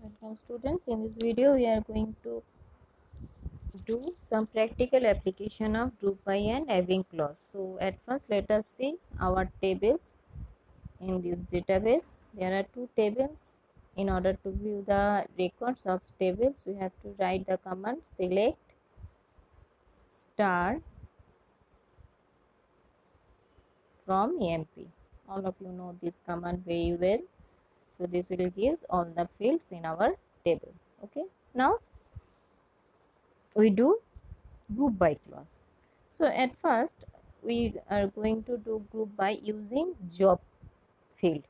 Welcome students. In this video we are going to do some practical application of group by and having clause. So at first let us see our tables in this database. There are two tables. In order to view the records of tables we have to write the command select star from EMP. All of you know this command very well. So this will give all the fields in our table. Okay. Now we do group by clause. So at first we are going to do group by using job field.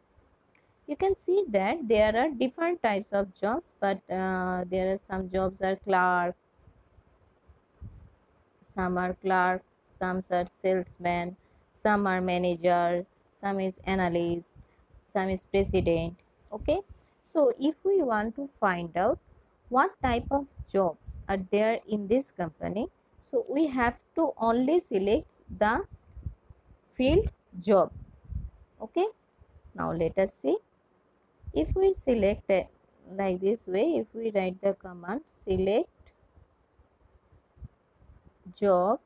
You can see that there are different types of jobs, but there are some jobs are clerk, some are clerk, some are salesman, some are manager, some is analyst, some is president. Okay, so if we want to find out what type of jobs are there in this company, so we have to only select the field job. Okay, now let us see. If we select like this way, if we write the command select job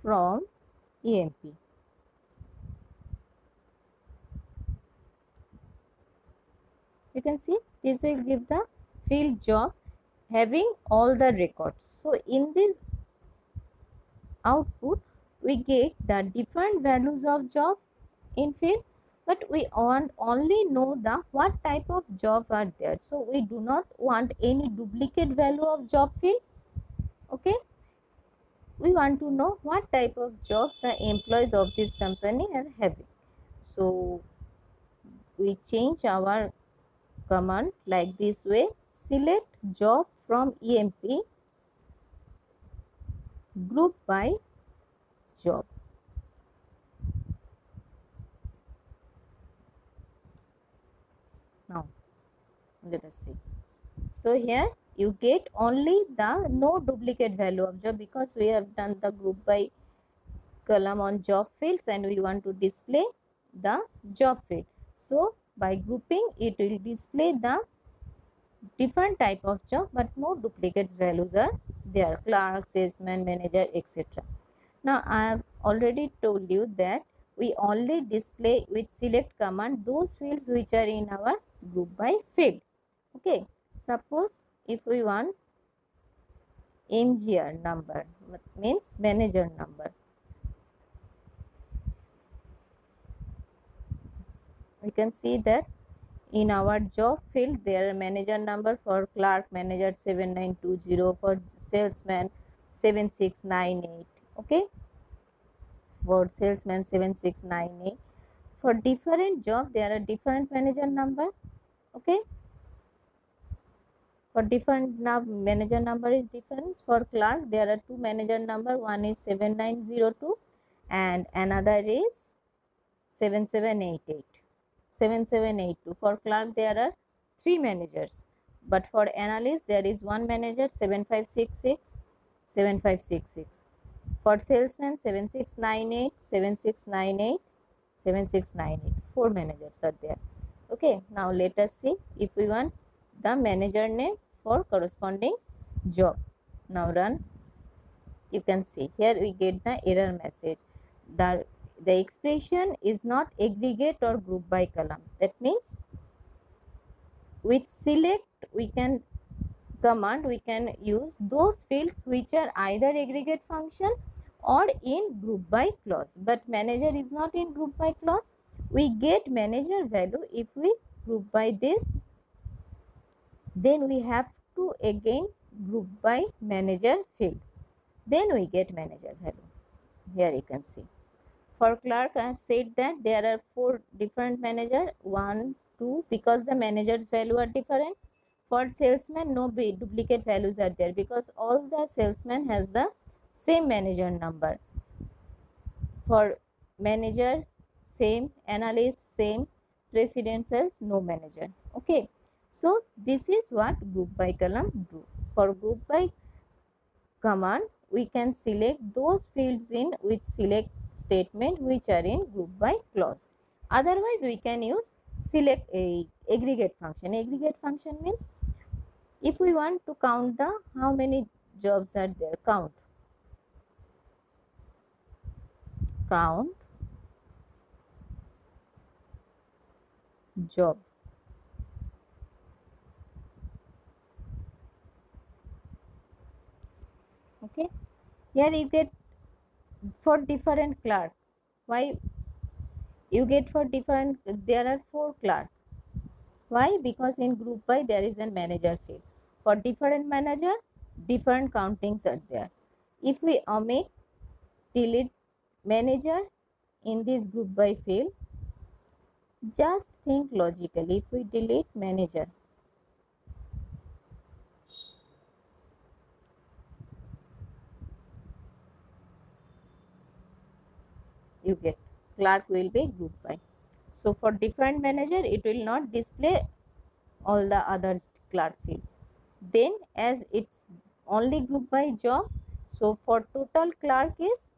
from EMP, you can see this will give the field job having all the records. So in this output we get the different values of job in field, but we want only know the what type of job are there. So we do not want any duplicate value of job field. Okay, we want to know what type of job the employees of this company are having. So we change our command like this way: select job from EMP group by job. Now let us see. So here you get only the no duplicate value of job, because we have done the group by column on job fields and we want to display the job field. So by grouping it will display the different type of job, but no duplicates values are there: clerk, salesman, manager, etc. Now I have already told you that we only display with select command those fields which are in our group by field. Okay, suppose if we want MGR number, means manager number, we can see that in our job field there are manager number for clerk manager 7920, for salesman 7698. Okay, for salesman 7698. For different job there are different manager number. Okay, for different manager number is different. For clerk there are two manager number, one is 7902 and another is 7788, 7782. For clerk there are three managers, but for analyst there is one manager, 7566, 7566. For salesman 7698, 7698, 7698. Four managers are there. Okay, now let us see if we want the manager name for corresponding job. Now run. You can see here we get the error message. The expression is not aggregate or group by column. That means with select we can command we can use those fields which are either aggregate function or in group by clause, but manager is not in group by clause. We get manager value if we group by this, then we have to again group by manager field, then we get manager value. Here you can see for clerk I have said that there are four different manager, 1 2, because the managers value are different. For salesman no duplicate values are there because all the salesman has the same manager number. For manager same, analyst same, president says no manager. Okay, so this is what group by column do. For group by command we can select those fields in with select statement which are in group by clause. Otherwise we can use select a aggregate function. Aggregate function means if we want to count the how many jobs are there, count job. Okay, here you get for different clerk. Why you get for different? There are 4 clerk. Why? Because in group by there is a manager field. For different manager, different countings are there. If we omit, delete manager in this group by field, just think logically. If we delete manager, you get clerk will be group by. So for different manager, it will not display all the others clerk field. Then as it's only group by job, so for total clerk is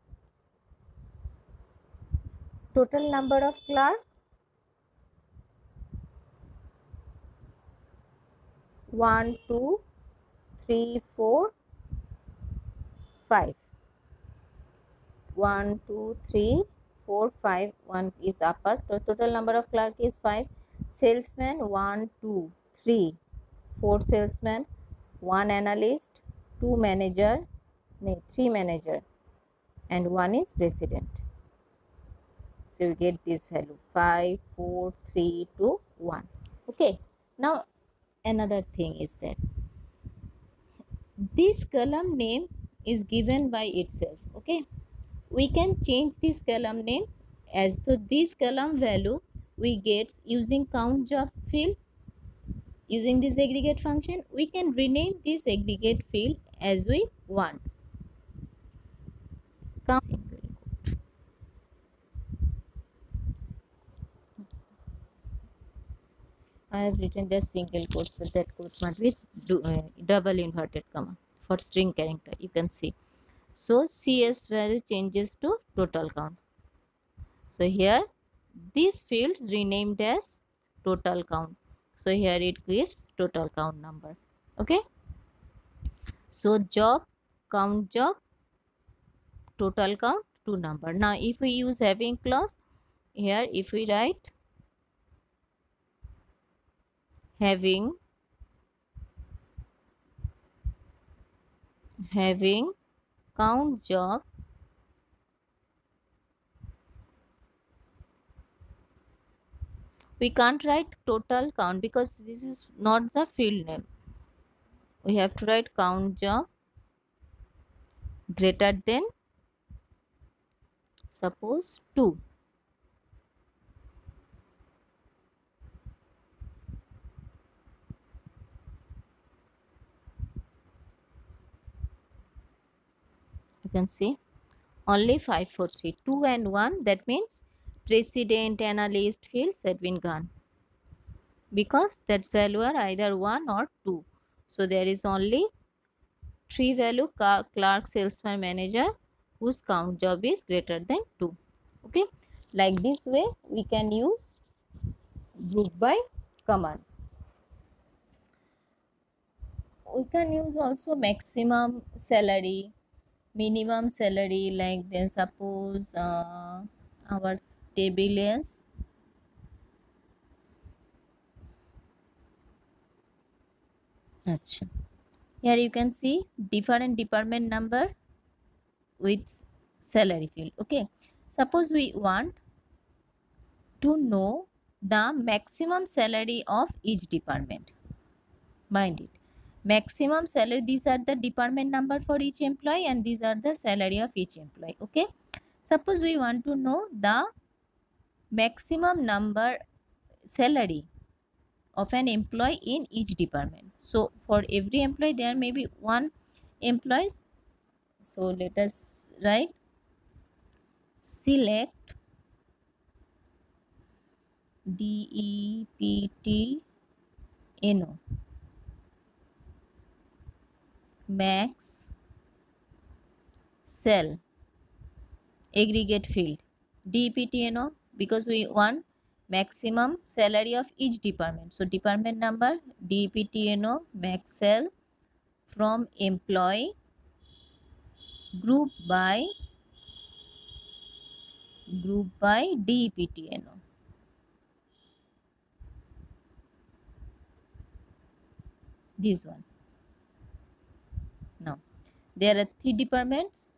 total number of clerk 1 2 3 4 5. 1 2 3 4 5. 1 is upper. The total number of clerk is 5. Salesman 1 2 3 4 salesman, 1 analyst, 2 manager, 3 manager, and 1 is president. So you get this value 5 4 3 2 1. Okay, now another thing is that this column name is given by itself. Okay, we can change this column name as to this column value we get using count job field. Using this aggregate function, we can rename this aggregate field as we want. Single quote. I have written just single quotes, but that quote must be double inverted comma for string character. You can see. So CS value changes to total count. So here this field is renamed as total count. So here it gives total count number. Okay. So job, count job, total count, 2 number. Now if we use having clause, here if we write having count job, we can't write total count because this is not the field name. We have to write count job greater than suppose 2. You can see only 5 4 3 2 and 1, that means president, analyst, fields had been gone because that's value are either 1 or 2. So there is only 3 value clerk, salesman, manager whose count job is greater than 2. Okay, like this way we can use group by command. We can use also maximum salary, minimum salary, like then suppose our table is here you can see different department number with salary field. Okay, suppose we want to know the maximum salary of each department. Mind it, maximum salary, these are the department number for each employee and these are the salary of each employee. Okay, suppose we want to know the maximum number salary of an employee in each department. So for every employee there may be one employees. So let us write select DEPTNO max cell aggregate field DEPTNO because we want maximum salary of each department. So department number DPTNO max sal from employee group by DPTNO. This one. Now there are 3 departments.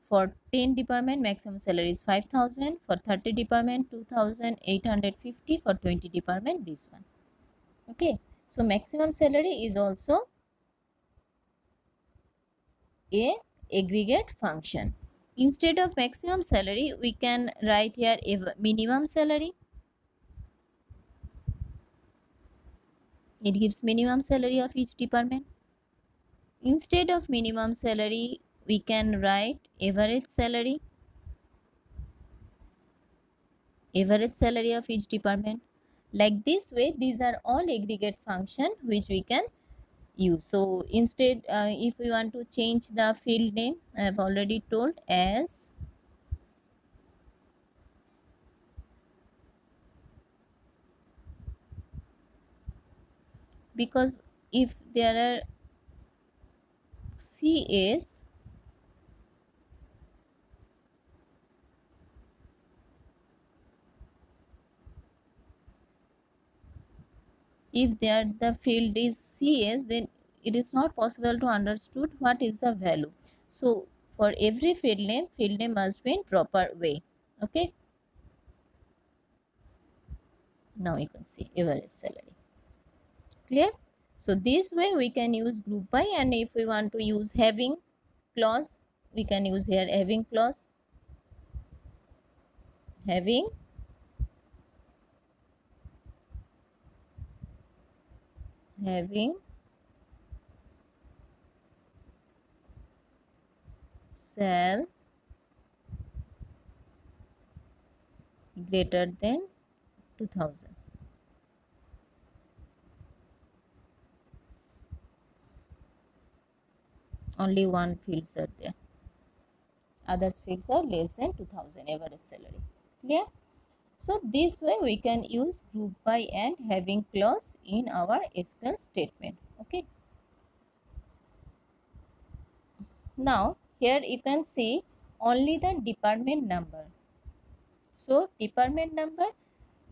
For 10 department, maximum salary is 5,000. For 30 department, 2,850. For 20 department, this one. Okay. So maximum salary is also a aggregate function. Instead of maximum salary, we can write here a minimum salary. It gives minimum salary of each department. Instead of minimum salary, we can write average salary of each department. Like this way, these are all aggregate function which we can use. So instead, if we want to change the field name, I have already told as because if there are CAs, if there the field is CS, then it is not possible to understood what is the value. So for every field name must be in proper way. Okay. Now you can see average salary. Clear? So this way we can use group by, and if we want to use having clause, we can use here having clause. Having sal greater than 2,000. Only one fields are there. Others fields are less than 2,000 average salary. Clear? So this way we can use group by and having clause in our SQL statement. Okay. Now here you can see only the department number. So department number,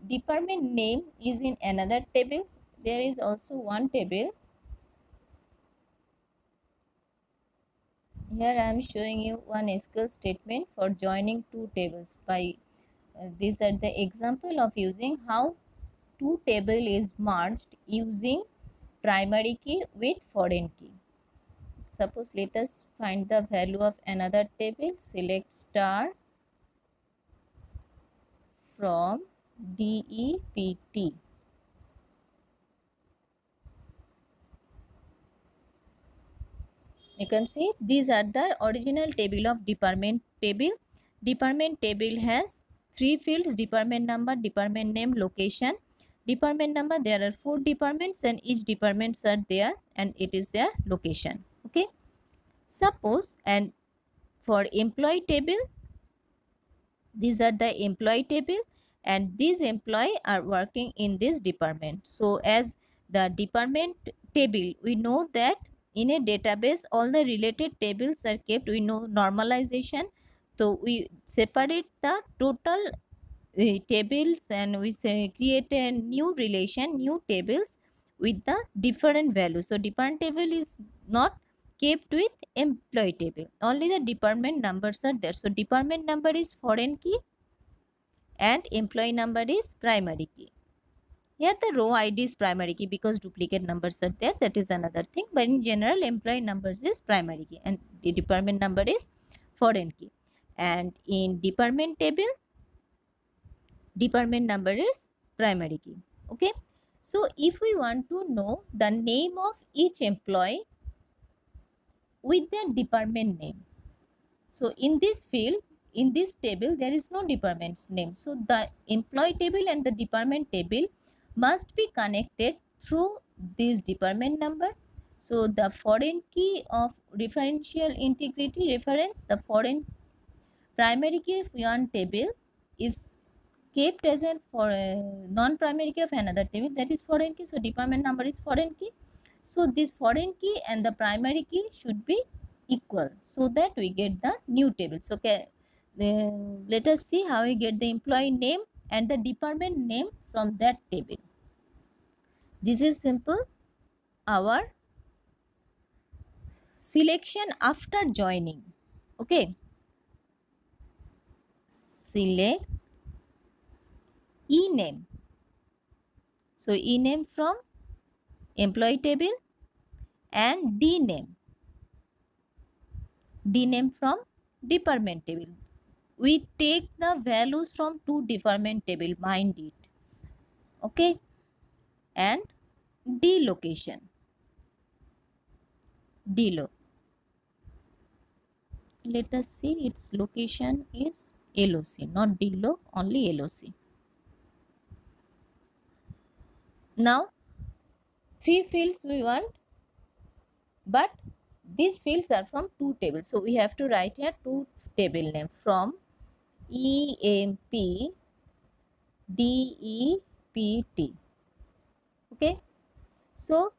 department name is in another table. There is also one table. Here I am showing you one SQL statement for joining two tables. By these are the example of using how two table is merged using primary key with foreign key. Suppose let us find the value of another table. Select star from DEPT. You can see these are the original table of department table. Department table has 3 fields: department number, department name, location. Department number, there are 4 departments and each departments are there and it is their location. Okay. Suppose, and for employee table, these are the employee table and these employee are working in this department. So as the department table, we know that in a database all the related tables are kept. We know normalization, so we separate the total tables and we say create a new relation, new tables with the different values. So department table is not kept with employee table, only the department numbers are there. So department number is foreign key and employee number is primary key. Here the row ID is primary key because duplicate numbers are there, that is another thing, but in general employee numbers is primary key and the department number is foreign key. And in department table, department number is primary key. Okay. So if we want to know the name of each employee with their department name, so in this field, in this table, there is no department's name. So the employee table and the department table must be connected through this department number. So the foreign key of referential integrity reference, the foreign primary key of one table is kept as a for non-primary key of another table, that is foreign key. So department number is foreign key. So this foreign key and the primary key should be equal so that we get the new table. So let us see how we get the employee name and the department name from that table. This is simple. Our selection after joining. Okay. Select e-name. So e-name from employee table and d-name. D-name from department table. We take the values from two department table, mind it. Okay. And D location. D-lo. Let us see, its location is LOC, not D-lo, only LOC. Now, three fields we want, but these fields are from two tables. So we have to write here two table name from EMP DEPT. Okay. So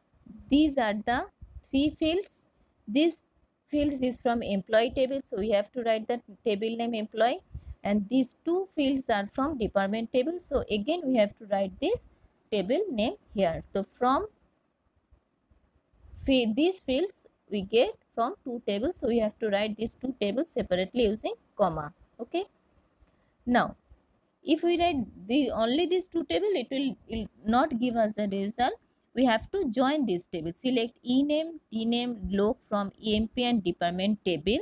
these are the three fields. This fields is from employee table. So we have to write the table name employee. And these two fields are from department table. So again we have to write this table name here. So from these fields we get from two tables. So we have to write these two tables separately using comma. Okay. Now, if we write only these two tables, it will not give us the result. We have to join this table. Select e-name, d-name, log from EMP and department table.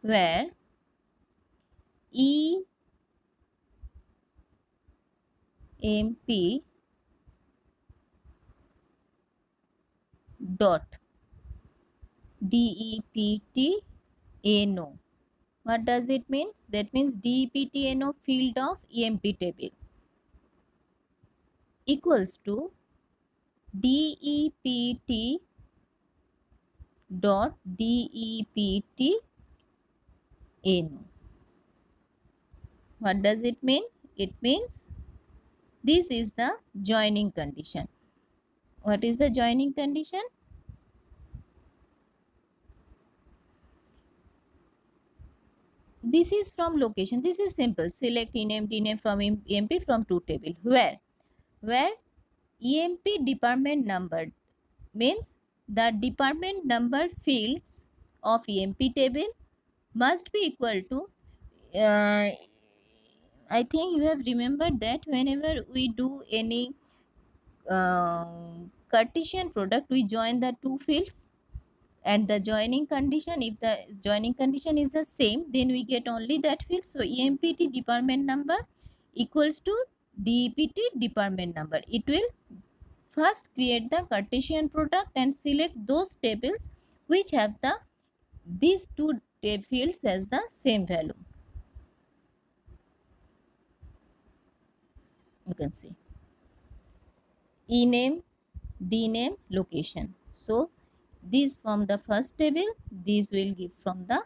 Where EMP dot DEPT ANO. What does it mean? That means DEPT ANO field of EMP table equals to DEPT dot DEPT ANO. What does it mean? It means this is the joining condition. What is the joining condition? This is from location. This is simple. Select e-name, d-name from EMP from two table. Where EMP department number means the department number fields of EMP table must be equal to I think you have remembered that whenever we do any Cartesian product, we join the two fields and the joining condition, if the joining condition is the same, then we get only that field. So EMPT department number equals to DEPT department number. It will first create the Cartesian product and select those tables which have these two fields as the same value. You can see e-name, d-name, location. So these from the first table, these will give from the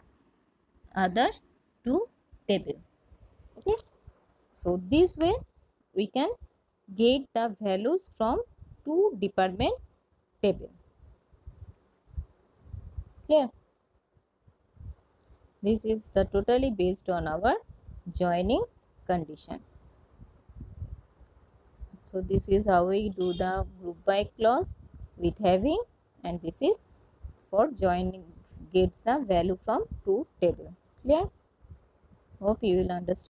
others two table. Okay. So this way we can get the values from two department table. Clear? This is the totally based on our joining condition. So this is how we do the group by clause with having, and this is for joining, gets the value from two table. Clear? Hope you will understand.